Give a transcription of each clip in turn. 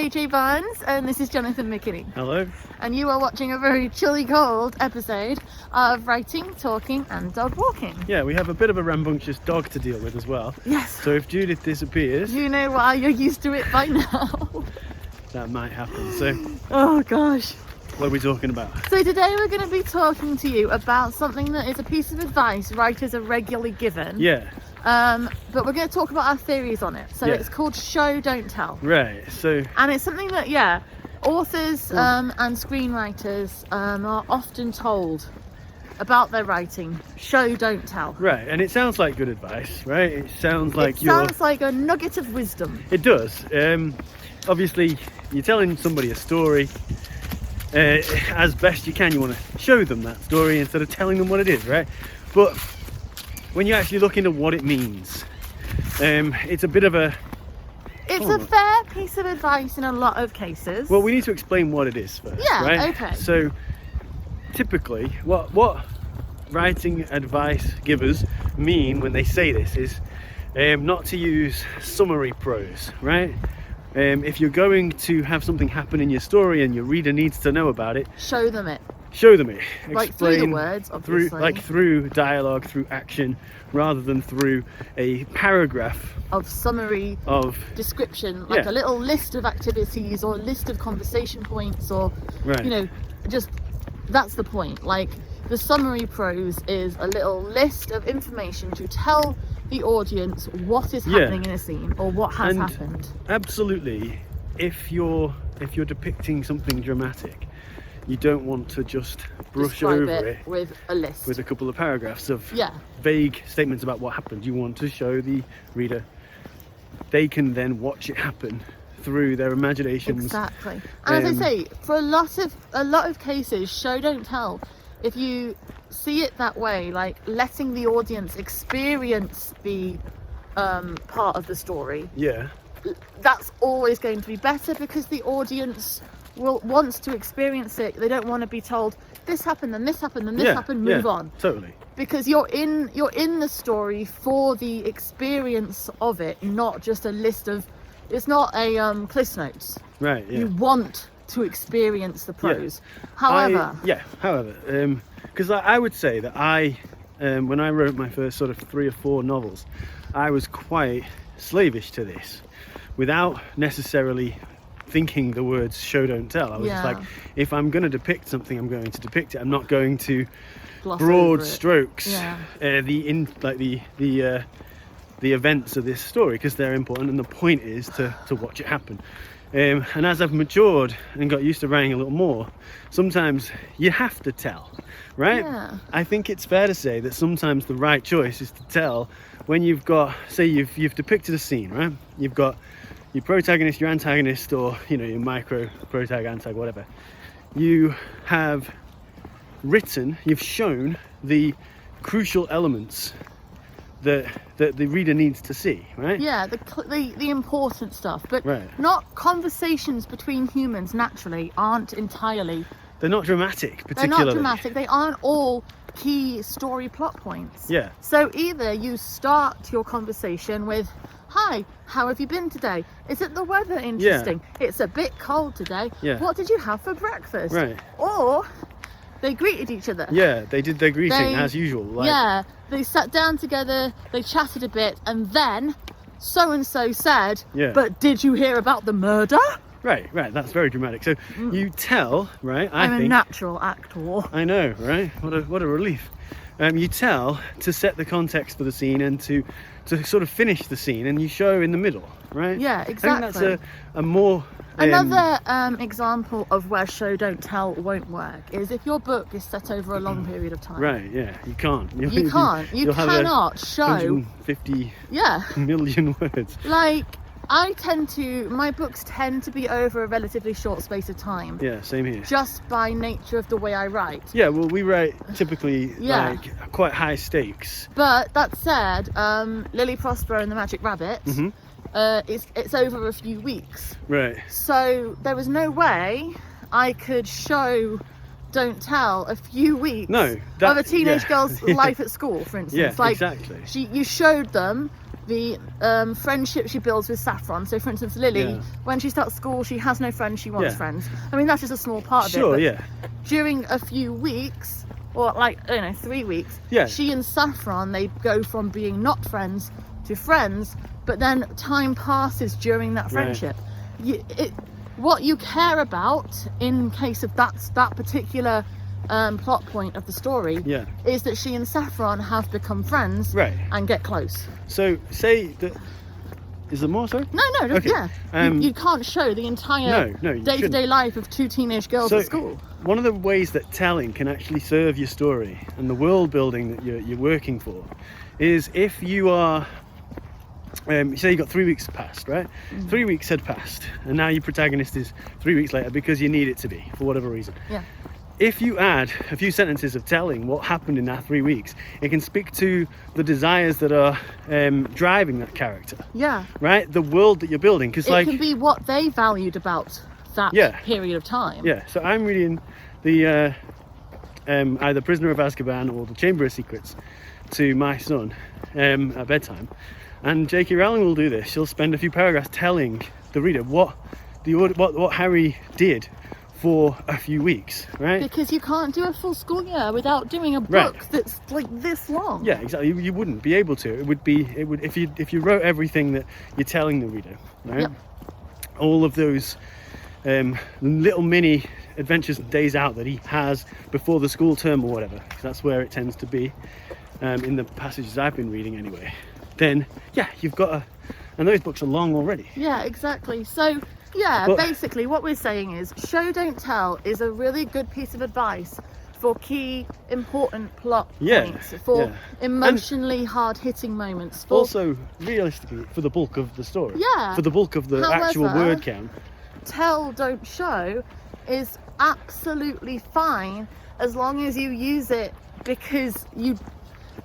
AJ Barnes, and this is Jonathan McKinney. Hello. And you are watching a very chilly cold episode of Writing, Talking and Dog Walking. Yeah, we have a bit of a rambunctious dog to deal with as well. Yes. So if Judith disappears... You know why, you're used to it by now. That might happen. So... Oh gosh. What are we talking about? So today we're going to be talking to you about something that is a piece of advice writers are regularly given. Yeah. But we're going to talk about our theories on it. So it's called show, don't tell. Right, so... And it's something that, authors and screenwriters are often told about their writing. Show, don't tell. Right, and it sounds like good advice, right? It sounds like sounds like a nugget of wisdom. It does. Obviously, you're telling somebody a story. As best you can, you want to show them that story instead of telling them what it is, right? But when you actually look into what it means, it's a bit of a... It's a fair piece of advice in a lot of cases. Well, we need to explain what it is first, right? Okay. So, typically, what writing advice givers mean when they say this is not to use summary prose, right? If you're going to have something happen in your story and your reader needs to know about it, show them it. Show them it. Like through the words, obviously. Through dialogue, through action, rather than through a paragraph of summary, of description, like a little list of activities or a list of conversation points, or just that's the point. Like the summary prose is a little list of information to tell the audience what is happening in a scene or what has happened. Absolutely, if you're depicting something dramatic, you don't want to just brush over it with a list, with a couple of paragraphs of vague statements about what happened. You want to show the reader they can then watch it happen through their imaginations. Exactly. And as I say, for a lot of cases, show don't tell. If you see it that way, like letting the audience experience the part of the story, that's always going to be better, because the audience wants to experience it. They don't want to be told this happened and this happened and this happened, move on. Totally. Because you're in the story for the experience of it, not just a list of, it's not a Cliff Notes. Right, yeah. You want to experience the prose. However, because I would say that when I wrote my first sort of 3 or 4 novels, I was quite slavish to this without necessarily thinking the words show don't tell. I was just like, if I'm going to depict something, I'm going to depict it. I'm not going to broad strokes the events of this story, because they're important and the point is to watch it happen. And as I've matured and got used to writing a little more, sometimes you have to tell, right? I think it's fair to say that sometimes the right choice is to tell when you've got, say you've depicted a scene, right? You've got your protagonist, your antagonist, or your micro protag, antag, whatever. You have you've shown the crucial elements that the reader needs to see, right? Yeah, the important stuff, but not conversations between humans naturally aren't entirely... They're not dramatic, particularly. They're not dramatic. They aren't all key story plot points. Yeah. So either you start your conversation with, hi, how have you been today? Isn't the weather interesting? It's a bit cold today. What did you have for breakfast? Right. Or they greeted each other. Yeah, they did their greeting as usual. They sat down together, they chatted a bit, and then so-and-so said, but did you hear about the murder? Right, that's very dramatic. So you tell, right? I'm a natural actor. I know, right? What a relief. You tell to set the context for the scene and to sort of finish the scene, and you show in the middle, right? Yeah, exactly. I think that's a more... Another example of where show don't tell won't work is if your book is set over a long period of time. Right, yeah, you can't. You cannot show 150 million words. Like, my books tend to be over a relatively short space of time. Yeah, same here. Just by nature of the way I write. Yeah, well, we write typically like quite high stakes. But that said, Lily Prospero and the Magic Rabbit, it's over a few weeks. Right. So there was no way I could show don't tell a few weeks of a teenage girl's life at school, for instance. Yeah, exactly. You showed them the friendship she builds with Saffron. So for instance, Lily, when she starts school, she has no friends, she wants friends. I mean, that's just a small part of it. Sure, yeah. During a few weeks, or like, I don't know, 3 weeks, she and Saffron, they go from being not friends to friends, but then time passes during that friendship. What you care about in case of that particular plot point of the story is that she and Saffron have become friends and get close. So say that, is there more, sorry? No, just, you can't show the entire day-to-day life of two teenage girls at school. One of the ways that telling can actually serve your story and the world building that you're working for is if you are, say you got 3 weeks passed, right? 3 weeks had passed, and now your protagonist is 3 weeks later because you need it to be, for whatever reason. If you add a few sentences of telling what happened in that 3 weeks, it can speak to the desires that are driving that character. Right? The world that you're building. Because it can be what they valued about that period of time. So I'm reading the either Prisoner of Azkaban or the Chamber of Secrets to my son at bedtime. And J.K. Rowling will do this. She'll spend a few paragraphs telling the reader what Harry did for a few weeks, right? Because you can't do a full school year without doing a book that's like this long. Yeah, exactly. You wouldn't be able to. It would if you wrote everything that you're telling the reader, right? All of those little mini adventures and days out that he has before the school term or whatever, because that's where it tends to be in the passages I've been reading anyway. Then you've got and those books are long already. Yeah, exactly. So basically what we're saying is show don't tell is a really good piece of advice for key important plot points, for emotionally hard-hitting moments, also realistically for the bulk of the story, for the bulk of the actual word count. Tell don't show is absolutely fine as long as you use it because you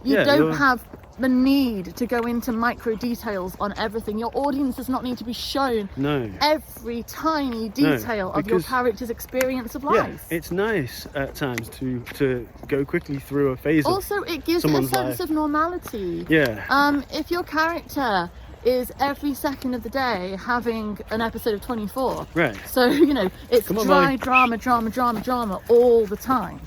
don't have the need to go into micro details on everything. Your audience does not need to be shown every tiny detail of your character's experience of life. It's nice at times to go quickly through a phase also it gives it a sense of normality. If your character is every second of the day having an episode of 24, so it's drama all the time,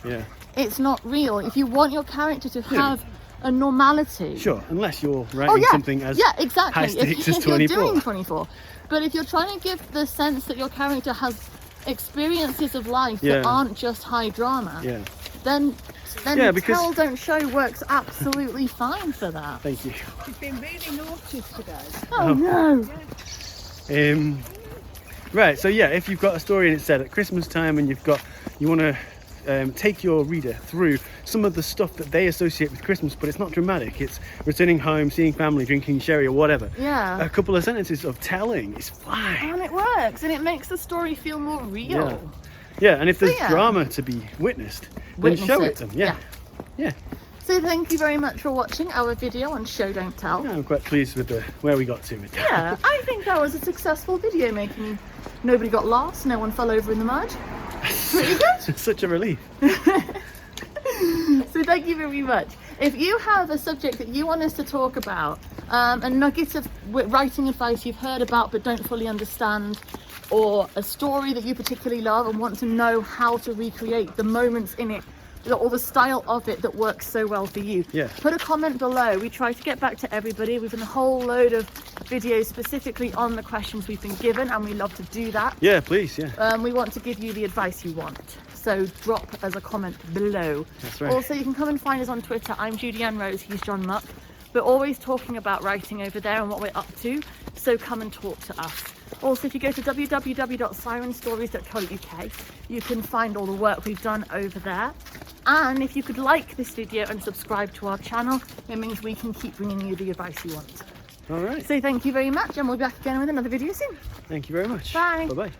it's not real. If you want your character to have a normality. Sure, unless you're writing something as high stakes as 24. If you're doing 24. But if you're trying to give the sense that your character has experiences of life that aren't just high drama, then tell don't show works absolutely fine for that. Thank you. You've been really naughty today. Oh no. Right, so if you've got a story and it's set at Christmas time and you want to take your reader through some of the stuff that they associate with Christmas, but it's not dramatic, it's returning home, seeing family, drinking sherry or whatever, a couple of sentences of telling is fine, and it works and it makes the story feel more real. And if there's drama to be witnessed, then show it to them. So thank you very much for watching our video on Show Don't Tell. I'm quite pleased with where we got to with that. I think that was a successful video making. Nobody got lost, no one fell over in the mud. Pretty good. Such a relief. So thank you very much. If you have a subject that you want us to talk about, a nugget of writing advice you've heard about but don't fully understand, or a story that you particularly love and want to know how to recreate the moments in it or the style of it that works so well for you, put a comment below. We try to get back to everybody. We've done a whole load of videos specifically on the questions we've been given, and we love to do that. Please. We want to give you the advice you want, so drop as a comment below. That's right. Also, you can come and find us on Twitter. I'm Judy Ann Rose, he's John Muck. We're always talking about writing over there and what we're up to, so come and talk to us. Also, if you go to www.sirenstories.co.uk, you can find all the work we've done over there. And if you could like this video and subscribe to our channel, it means we can keep bringing you the advice you want. All right. So thank you very much, and we'll be back again with another video soon. Thank you very much. Bye. Bye-bye.